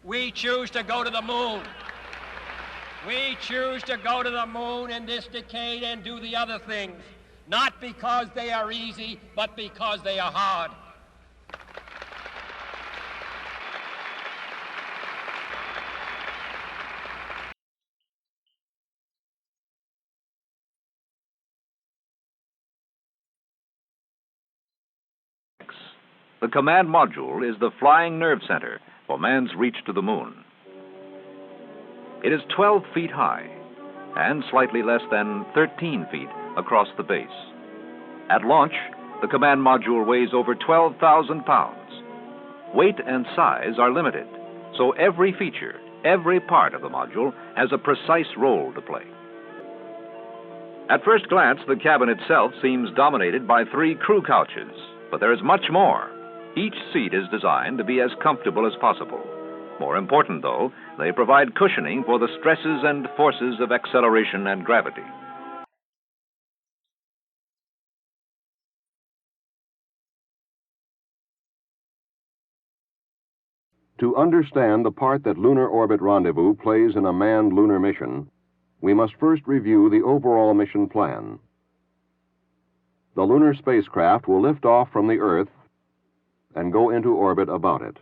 We choose to go to the moon. We choose to go to the moon in this decade and do the other things, not because they are easy, but because they are hard. The command module is the flying nerve center for man's reach to the moon. It is 12 feet high and slightly less than 13 feet across the base. At launch, the command module weighs over 12,000 pounds. Weight and size are limited, so every feature, every part of the module has a precise role to play. At first glance, the cabin itself seems dominated by 3 crew couches, but there is much more. Each seat is designed to be as comfortable as possible. More important, though, they provide cushioning for the stresses and forces of acceleration and gravity. To understand the part that Lunar Orbit Rendezvous plays in a manned lunar mission, we must first review the overall mission plan. The lunar spacecraft will lift off from the Earth and go into orbit about it.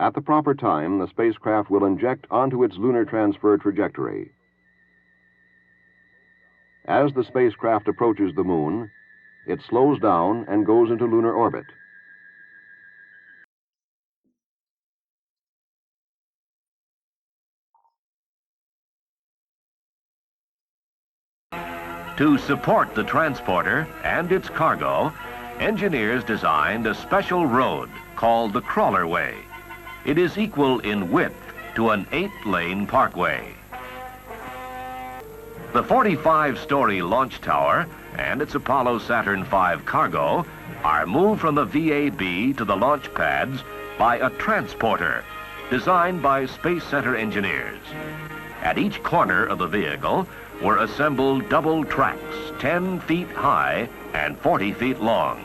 At the proper time, the spacecraft will inject onto its lunar transfer trajectory. As the spacecraft approaches the moon, it slows down and goes into lunar orbit. To support the transporter and its cargo, engineers designed a special road called the Crawlerway. It is equal in width to an 8-lane parkway. The 45-story launch tower and its Apollo Saturn V cargo are moved from the VAB to the launch pads by a transporter designed by Space Center engineers. At each corner of the vehicle were assembled double tracks 10 feet high and 40 feet long.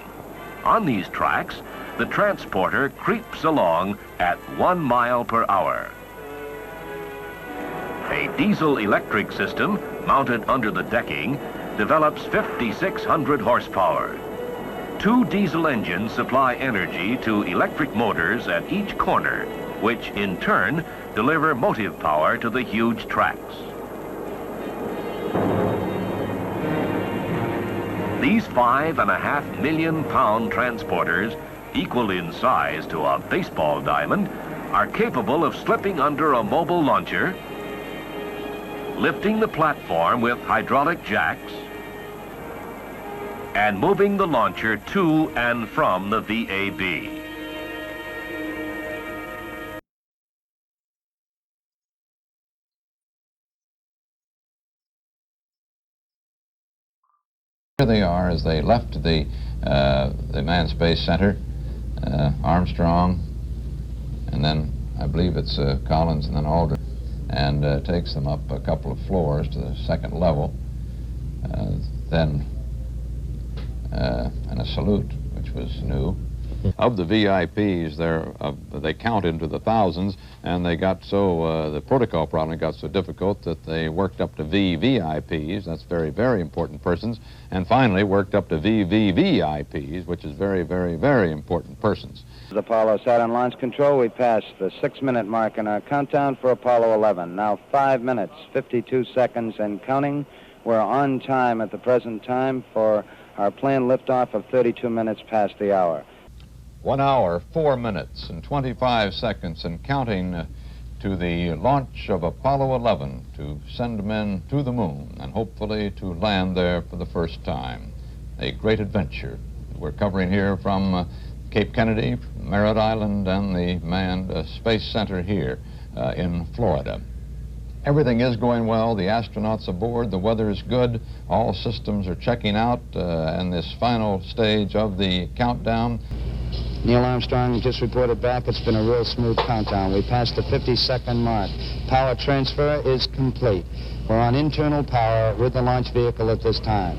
On these tracks, the transporter creeps along at 1 mile per hour. A diesel-electric system mounted under the decking develops 5,600 horsepower. 2 diesel engines supply energy to electric motors at each corner, which in turn deliver motive power to the huge tracks. These 5.5 million pound transporters, equal in size to a baseball diamond, are capable of slipping under a mobile launcher, lifting the platform with hydraulic jacks, and moving the launcher to and from the VAB. Here they are as they left the Manned Space Center, Armstrong, and then I believe it's Collins and then Aldrin, and takes them up a couple of floors to the second level, then and a salute, which was new. Of the VIPs, they count into the thousands, and they got so, the protocol probably got so difficult that they worked up to VVIPs, that's very, very important persons, and finally worked up to VVVIPs, which is very, very, very important persons. Apollo Saturn Launch Control, we passed the 6-minute mark in our countdown for Apollo 11. Now 5 minutes, 52 seconds and counting. We're on time at the present time for our planned liftoff of 32 minutes past the hour. 1 hour, 4 minutes, and 25 seconds and counting to the launch of Apollo 11 to send men to the moon and hopefully to land there for the first time. A great adventure. We're covering here from Cape Kennedy, Merritt Island, and the Manned Space Center here in Florida. Everything is going well. The astronauts aboard, the weather is good, all systems are checking out, and this final stage of the countdown. Neil Armstrong just reported back. It's been a real smooth countdown. We passed the 50-second mark. Power transfer is complete. We're on internal power with the launch vehicle at this time.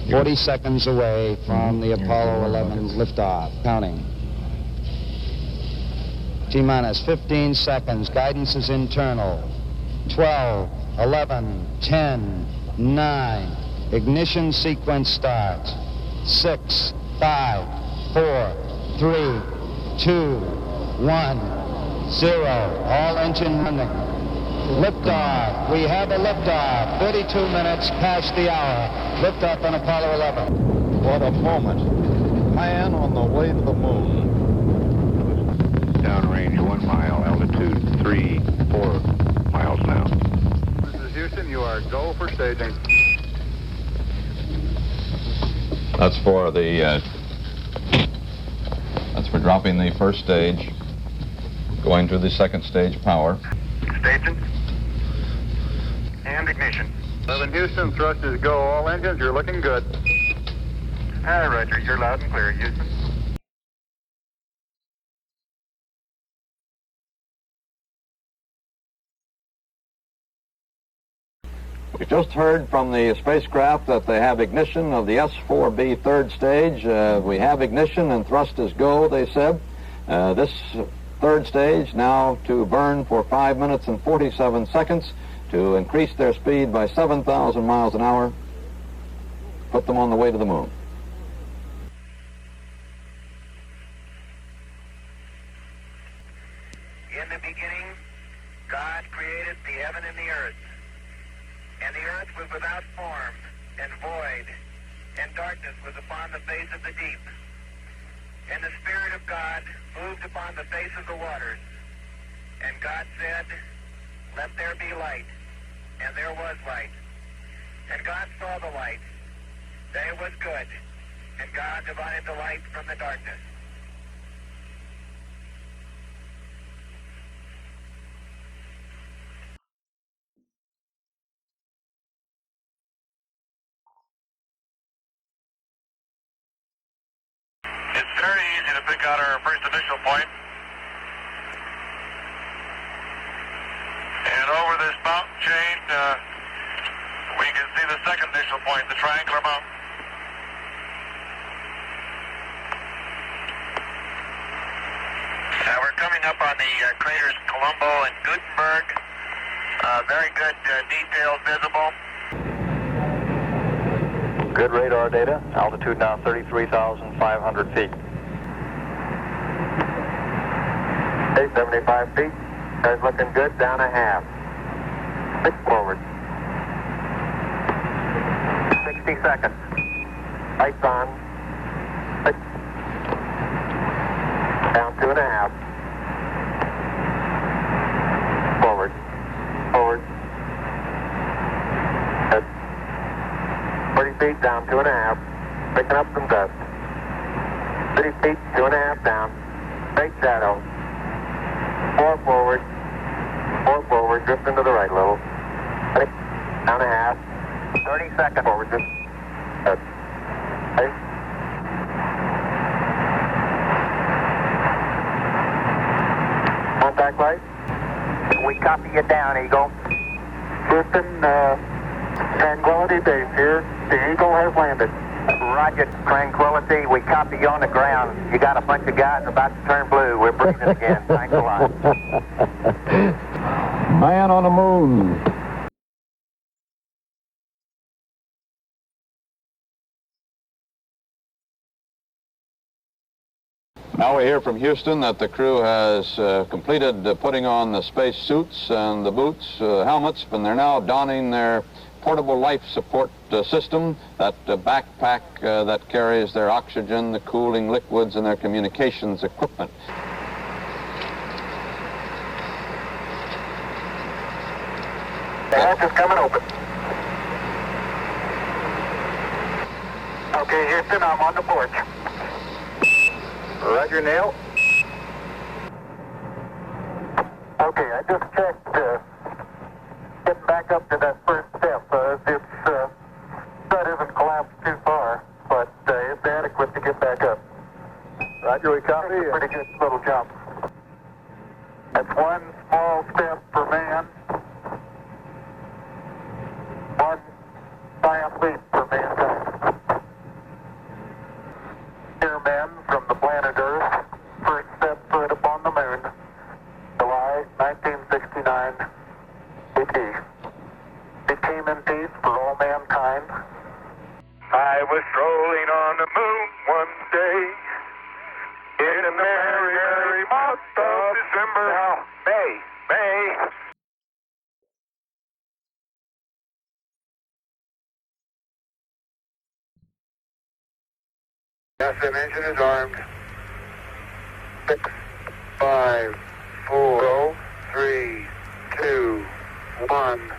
40 seconds away from the Apollo 11 liftoff. Counting. T-minus 15 seconds. Guidance is internal. 12, 11, 10, 9. Ignition sequence starts. 6, 5, 4, 3, 2, 1, 0. All engine running. Liftoff. We have a liftoff. 32 minutes past the hour. Liftoff on Apollo 11. What a moment. Man on the way to the moon. Downrange 1 mile, altitude 3, 4 miles now. This is Houston. You are go for staging. That's for the, that's for dropping the first stage, going to the second stage power. Staging. And ignition. 11 Houston, thrust is go. All engines, you're looking good. Hi, Roger. You're loud and clear, Houston. We just heard from the spacecraft that they have ignition of the S-4B third stage. We have ignition and thrust is go, they said. This third stage now to burn for 5 minutes and 47 seconds to increase their speed by 7,000 miles an hour, put them on the way to the moon. In the beginning, God created the heaven and the earth. And the earth was without form and void, and darkness was upon the face of the deep. And the Spirit of God moved upon the face of the waters. And God said, "Let there be light." And there was light. And God saw the light, that it was good. And God divided the light from the darkness. It's very easy to pick out our first initial point. And over this mountain chain, we can see the second initial point, the triangular mountain. We're coming up on the craters Colombo and Gutenberg. Very good details visible. Good radar data. Altitude now 33,500 feet. 875 feet. Guys looking good. Down a half. 6 forward. 60 seconds. Lights on. 6. Down 2.5. Forward. Forward. Good. 40 feet down 2.5. Picking up some dust. 30 feet, 2.5 down. Straight shadow. 4 forward. 4 forward. Drift into the right a little. 6. Down a half. 30 seconds forward. Just. Good. 8. Contact light. We copy you down, Eagle. Houston, Tranquility Base here. The Eagle has landed. Roger, Tranquility. We copy you on the ground. You got a bunch of guys about to turn blue. We're breathing again. Thanks a lot. Man on the moon. Now we hear from Houston that the crew has completed putting on the space suits and the boots, helmets, and they're now donning their portable life support system, that backpack that carries their oxygen, the cooling liquids, and their communications equipment. The hatch is coming open. Okay, Houston, I'm on the porch. Roger, Neil. Okay, I just checked. Getting back up to that first step. That isn't collapsed too far, but it's adequate to get back up. Roger, we copy. It's a pretty good little jump. That's one small step for man. One giant leap for mankind. Here, men from the planet Earth. First step foot upon the moon. peace. It came in peace for all mankind. I was strolling on the moon one day in a merry, merry month of December. Now, May. SM engine is armed. 6, 5, 4, 3, 2, 1.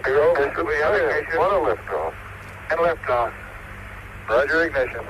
0. This will be indication. What a liftoff. And liftoff. Roger ignition.